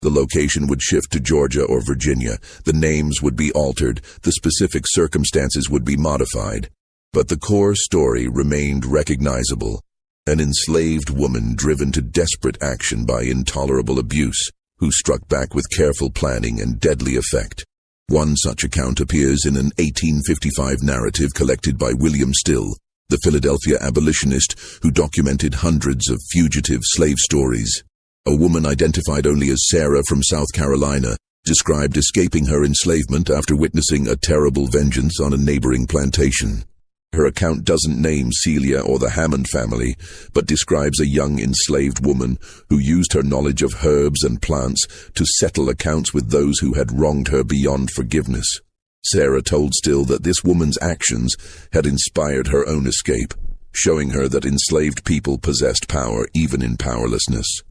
Speaker 1: The location would shift to Georgia or Virginia, the names would be altered, the specific circumstances would be modified, but the core story remained recognizable. An enslaved woman driven to desperate action by intolerable abuse, who struck back with careful planning and deadly effect. One such account appears in an 1855 narrative collected by William Still, the Philadelphia abolitionist who documented hundreds of fugitive slave stories. A woman identified only as Sarah from South Carolina described escaping her enslavement after witnessing a terrible vengeance on a neighboring plantation. Her account doesn't name Celia or the Hammond family, but describes a young enslaved woman who used her knowledge of herbs and plants to settle accounts with those who had wronged her beyond forgiveness. Sarah told Still that this woman's actions had inspired her own escape, showing her that enslaved people possessed power even in powerlessness.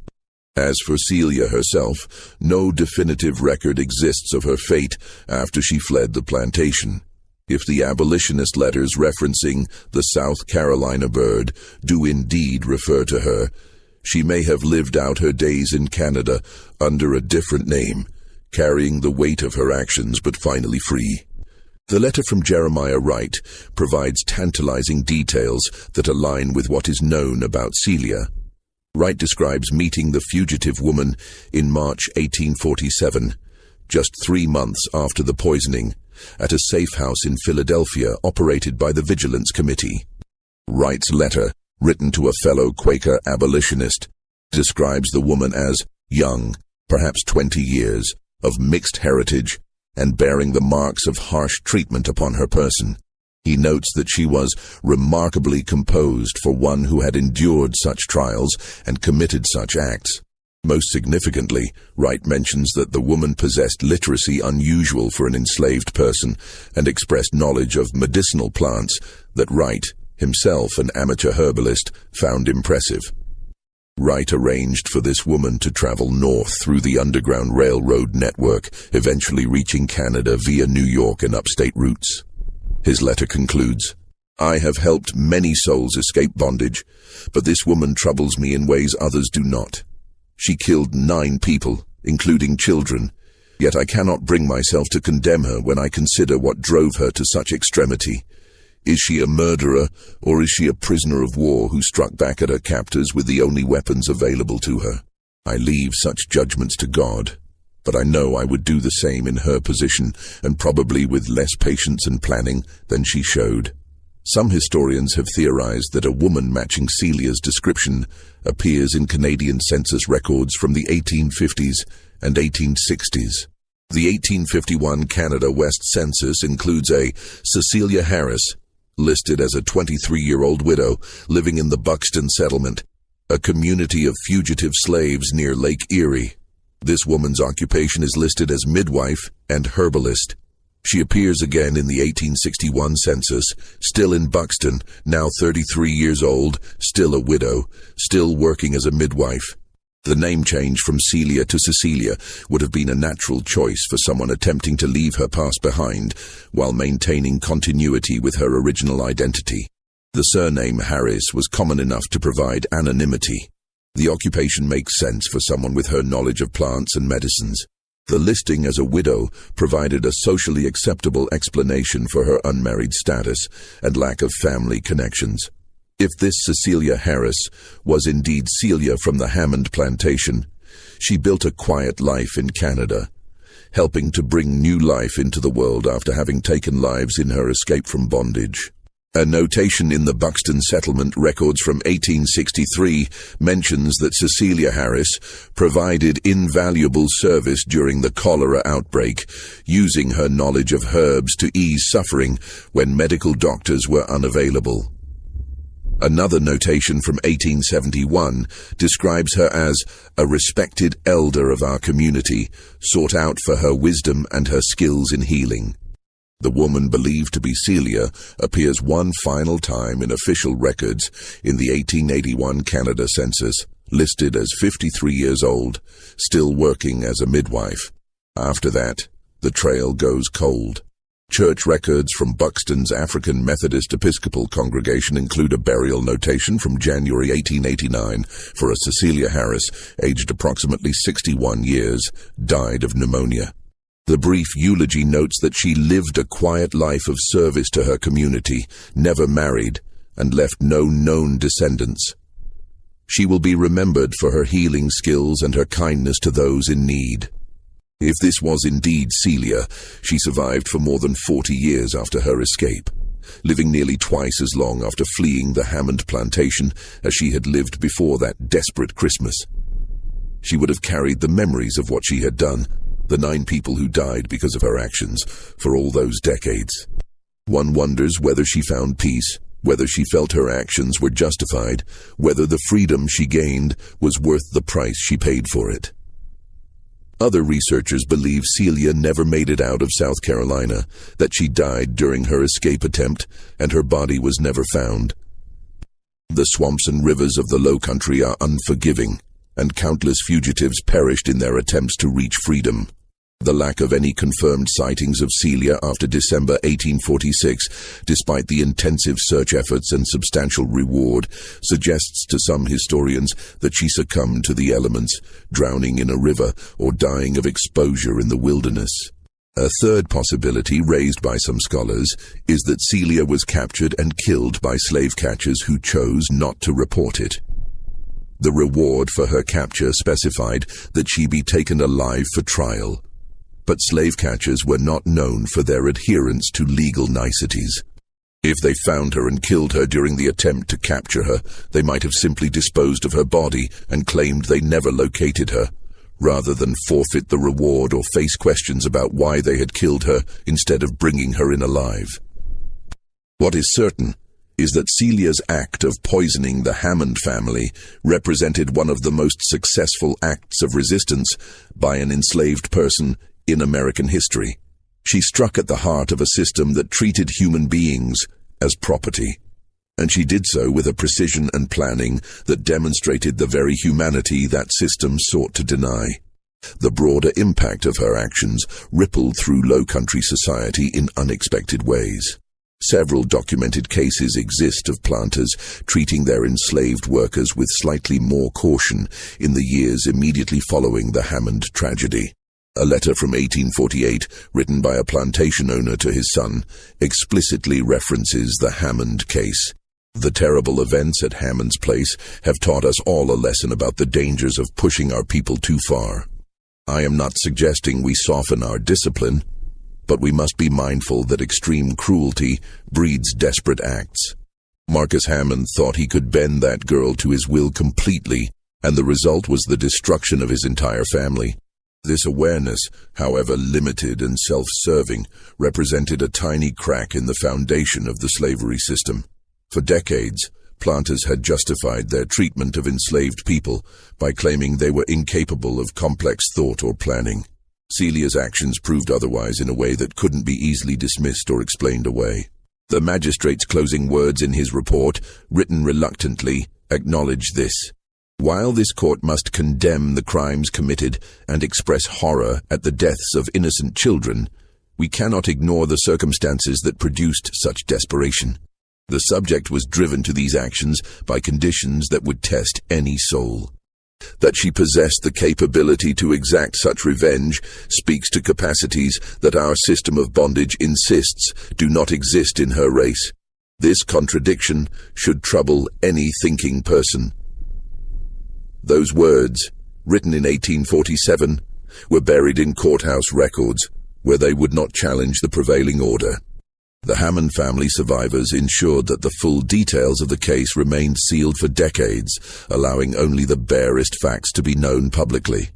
Speaker 1: As for Celia herself, no definitive record exists of her fate after she fled the plantation. If the abolitionist letters referencing the South Carolina bird do indeed refer to her, she may have lived out her days in Canada under a different name, carrying the weight of her actions but finally free. The letter from Jeremiah Wright provides tantalizing details that align with what is known about Celia. Wright describes meeting the fugitive woman in March 1847, just 3 months after the poisoning, at a safe house in Philadelphia operated by the Vigilance Committee. Wright's letter, written to a fellow Quaker abolitionist, describes the woman as young, perhaps 20 years, of mixed heritage, and bearing the marks of harsh treatment upon her person. He notes that she was remarkably composed for one who had endured such trials and committed such acts. Most significantly, Wright mentions that the woman possessed literacy unusual for an enslaved person and expressed knowledge of medicinal plants that Wright, himself an amateur herbalist, found impressive. Wright arranged for this woman to travel north through the Underground Railroad network, eventually reaching Canada via New York and upstate routes. His letter concludes, "I have helped many souls escape bondage, but this woman troubles me in ways others do not. She killed 9 people, including children, yet I cannot bring myself to condemn her when I consider what drove her to such extremity. Is she a murderer, or is she a prisoner of war who struck back at her captors with the only weapons available to her? I leave such judgments to God, but I know I would do the same in her position, and probably with less patience and planning than she showed." Some historians have theorized that a woman matching Celia's description appears in Canadian census records from the 1850s and 1860s. The 1851 Canada West Census includes a Cecilia Harris, listed as a 23-year-old widow living in the Buxton Settlement, a community of fugitive slaves near Lake Erie. This woman's occupation is listed as midwife and herbalist. She appears again in the 1861 census, still in Buxton, now 33 years old, still a widow, still working as a midwife. The name change from Celia to Cecilia would have been a natural choice for someone attempting to leave her past behind while maintaining continuity with her original identity. The surname Harris was common enough to provide anonymity. The occupation makes sense for someone with her knowledge of plants and medicines. The listing as a widow provided a socially acceptable explanation for her unmarried status and lack of family connections. If this Cecilia Harris was indeed Celia from the Hammond plantation, she built a quiet life in Canada, helping to bring new life into the world after having taken lives in her escape from bondage. A notation in the Buxton Settlement records from 1863 mentions that Cecilia Harris provided invaluable service during the cholera outbreak, using her knowledge of herbs to ease suffering when medical doctors were unavailable. Another notation from 1871 describes her as a respected elder of our community, sought out for her wisdom and her skills in healing. The woman believed to be Celia appears one final time in official records in the 1881 Canada Census, listed as 53 years old, still working as a midwife. After that, the trail goes cold. Church records from Buxton's African Methodist Episcopal congregation include a burial notation from January 1889 for a Cecilia Harris, aged approximately 61 years, died of pneumonia. The brief eulogy notes that she lived a quiet life of service to her community, never married, and left no known descendants. She will be remembered for her healing skills and her kindness to those in need. If this was indeed Celia, she survived for more than 40 years after her escape, living nearly twice as long after fleeing the Hammond plantation as she had lived before that desperate Christmas. She would have carried the memories of what she had done, the 9 people who died because of her actions, for all those decades. One wonders whether she found peace, whether she felt her actions were justified, whether the freedom she gained was worth the price she paid for it. Other researchers believe Celia never made it out of South Carolina, that she died during her escape attempt, and her body was never found. The swamps and rivers of the Low Country are unforgiving, and countless fugitives perished in their attempts to reach freedom. The lack of any confirmed sightings of Celia after December 1846, despite the intensive search efforts and substantial reward, suggests to some historians that she succumbed to the elements, drowning in a river or dying of exposure in the wilderness. A third possibility raised by some scholars is that Celia was captured and killed by slave catchers who chose not to report it. The reward for her capture specified that she be taken alive for trial, but slave catchers were not known for their adherence to legal niceties. If they found her and killed her during the attempt to capture her, they might have simply disposed of her body and claimed they never located her, rather than forfeit the reward or face questions about why they had killed her instead of bringing her in alive. What is certain is that Celia's act of poisoning the Hammond family represented one of the most successful acts of resistance by an enslaved person in American history. She struck at the heart of a system that treated human beings as property, and she did so with a precision and planning that demonstrated the very humanity that system sought to deny. The broader impact of her actions rippled through low-country society in unexpected ways. Several documented cases exist of planters treating their enslaved workers with slightly more caution in the years immediately following the Hammond tragedy. A letter from 1848, written by a plantation owner to his son, explicitly references the Hammond case. The terrible events at Hammond's place have taught us all a lesson about the dangers of pushing our people too far. I am not suggesting we soften our discipline, but we must be mindful that extreme cruelty breeds desperate acts. Marcus Hammond thought he could bend that girl to his will completely, and the result was the destruction of his entire family. This awareness, however limited and self-serving, represented a tiny crack in the foundation of the slavery system. For decades, planters had justified their treatment of enslaved people by claiming they were incapable of complex thought or planning. Celia's actions proved otherwise in a way that couldn't be easily dismissed or explained away. The magistrate's closing words in his report, written reluctantly, acknowledge this. While this court must condemn the crimes committed and express horror at the deaths of innocent children, we cannot ignore the circumstances that produced such desperation. The subject was driven to these actions by conditions that would test any soul. That she possessed the capability to exact such revenge speaks to capacities that our system of bondage insists do not exist in her race. This contradiction should trouble any thinking person. Those words, written in 1847, were buried in courthouse records, where they would not challenge the prevailing order. The Hammond family survivors ensured that the full details of the case remained sealed for decades, allowing only the barest facts to be known publicly.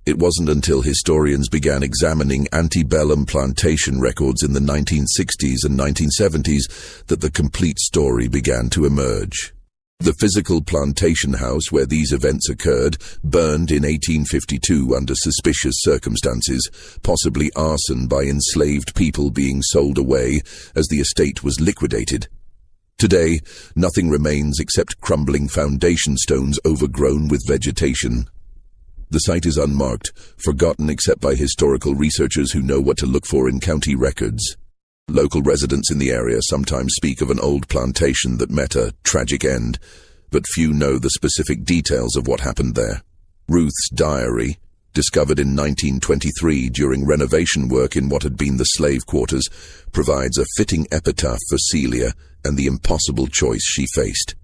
Speaker 1: It wasn't until historians began examining antebellum plantation records in the 1960s and 1970s that the complete story began to emerge. The physical plantation house where these events occurred burned in 1852 under suspicious circumstances, possibly arson by enslaved people being sold away as the estate was liquidated. Today, nothing remains except crumbling foundation stones overgrown with vegetation. The site is unmarked, forgotten except by historical researchers who know what to look for in county records. Local residents in the area sometimes speak of an old plantation that met a tragic end, but few know the specific details of what happened there. Ruth's diary, discovered in 1923 during renovation work in what had been the slave quarters, provides a fitting epitaph for Celia and the impossible choice she faced.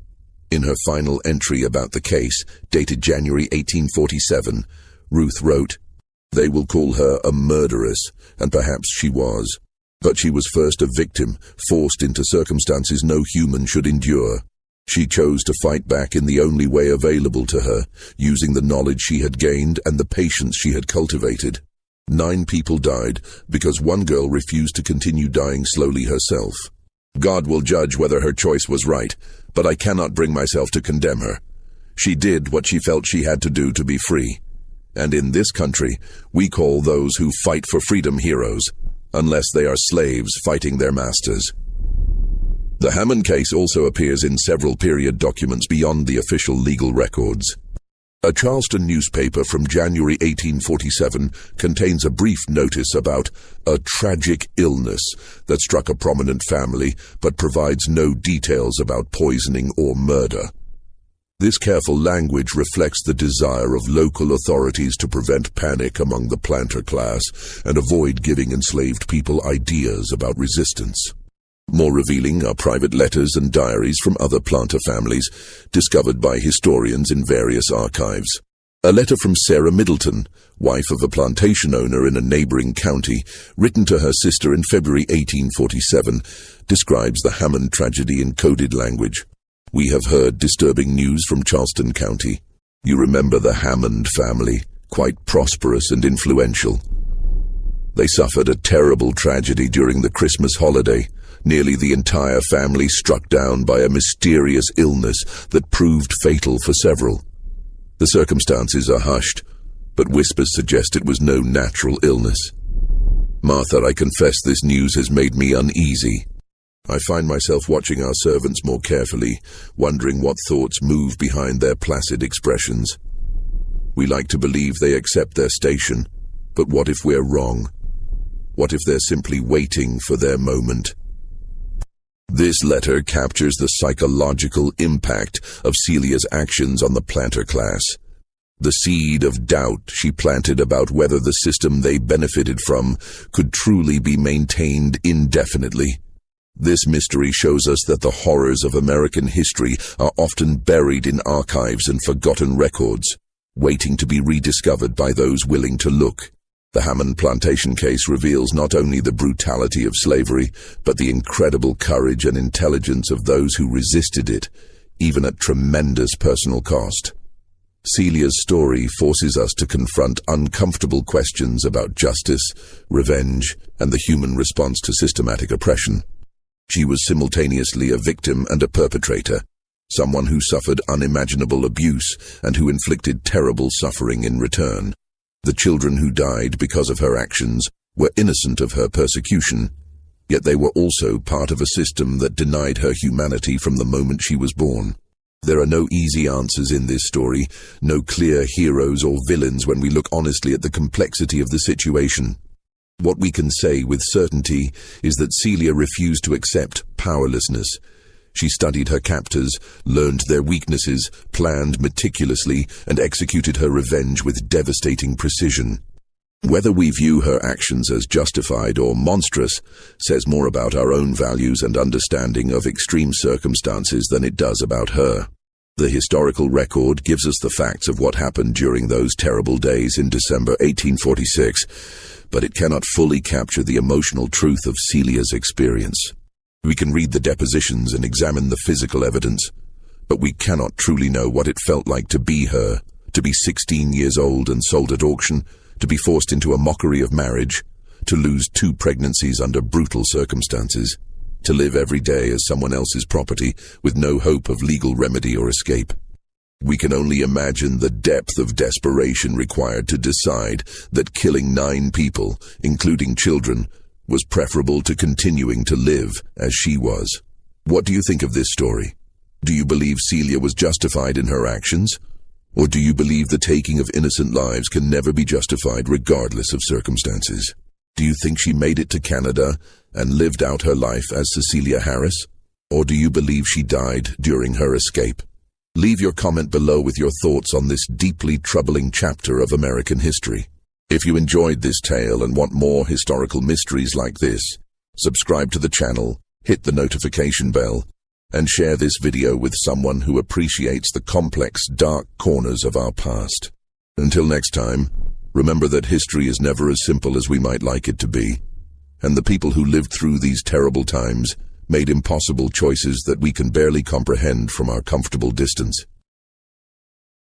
Speaker 1: In her final entry about the case, dated January 1847, Ruth wrote, "They will call her a murderess, and perhaps she was. But she was first a victim, forced into circumstances no human should endure. She chose to fight back in the only way available to her, using the knowledge she had gained and the patience she had cultivated. 9 people died because one girl refused to continue dying slowly herself. God will judge whether her choice was right, but I cannot bring myself to condemn her. She did what she felt she had to do to be free. And in this country, we call those who fight for freedom heroes, unless they are slaves fighting their masters." The Hammond case also appears in several period documents beyond the official legal records. A Charleston newspaper from January 1847 contains a brief notice about a tragic illness that struck a prominent family, but provides no details about poisoning or murder. This careful language reflects the desire of local authorities to prevent panic among the planter class and avoid giving enslaved people ideas about resistance. More revealing are private letters and diaries from other planter families, discovered by historians in various archives. A letter from Sarah Middleton, wife of a plantation owner in a neighboring county, written to her sister in February 1847, describes the Hammond tragedy in coded language. "We have heard disturbing news from Charleston County. You remember the Hammond family, quite prosperous and influential. They suffered a terrible tragedy during the Christmas holiday. Nearly the entire family struck down by a mysterious illness that proved fatal for several. The circumstances are hushed, but whispers suggest it was no natural illness. Martha, I confess this news has made me uneasy. I find myself watching our servants more carefully, wondering what thoughts move behind their placid expressions. We like to believe they accept their station, but what if we're wrong? What if they're simply waiting for their moment?" This letter captures the psychological impact of Celia's actions on the planter class. The seed of doubt she planted about whether the system they benefited from could truly be maintained indefinitely. This mystery shows us that the horrors of American history are often buried in archives and forgotten records, waiting to be rediscovered by those willing to look. The Hammond plantation case reveals not only the brutality of slavery, but the incredible courage and intelligence of those who resisted it, even at tremendous personal cost. Celia's story forces us to confront uncomfortable questions about justice, revenge, and the human response to systematic oppression. She was simultaneously a victim and a perpetrator, someone who suffered unimaginable abuse and who inflicted terrible suffering in return. The children who died because of her actions were innocent of her persecution, yet they were also part of a system that denied her humanity from the moment she was born. There are no easy answers in this story, no clear heroes or villains when we look honestly at the complexity of the situation. What we can say with certainty is that Celia refused to accept powerlessness. She studied her captors, learned their weaknesses, planned meticulously, and executed her revenge with devastating precision. Whether we view her actions as justified or monstrous says more about our own values and understanding of extreme circumstances than it does about her. The historical record gives us the facts of what happened during those terrible days in December 1846, but it cannot fully capture the emotional truth of Celia's experience. We can read the depositions and examine the physical evidence, but we cannot truly know what it felt like to be her, to be 16 years old and sold at auction, to be forced into a mockery of marriage, to lose 2 pregnancies under brutal circumstances, to live every day as someone else's property with no hope of legal remedy or escape. We can only imagine the depth of desperation required to decide that killing 9 people, including children, was preferable to continuing to live as she was. What do you think of this story? Do you believe Celia was justified in her actions? Or do you believe the taking of innocent lives can never be justified regardless of circumstances? Do you think she made it to Canada and lived out her life as Cecilia Harris? Or do you believe she died during her escape? Leave your comment below with your thoughts on this deeply troubling chapter of American history. If you enjoyed this tale and want more historical mysteries like this, subscribe to the channel, hit the notification bell, and share this video with someone who appreciates the complex, dark corners of our past. Until next time, remember that history is never as simple as we might like it to be, and the people who lived through these terrible times made impossible choices that we can barely comprehend from our comfortable distance.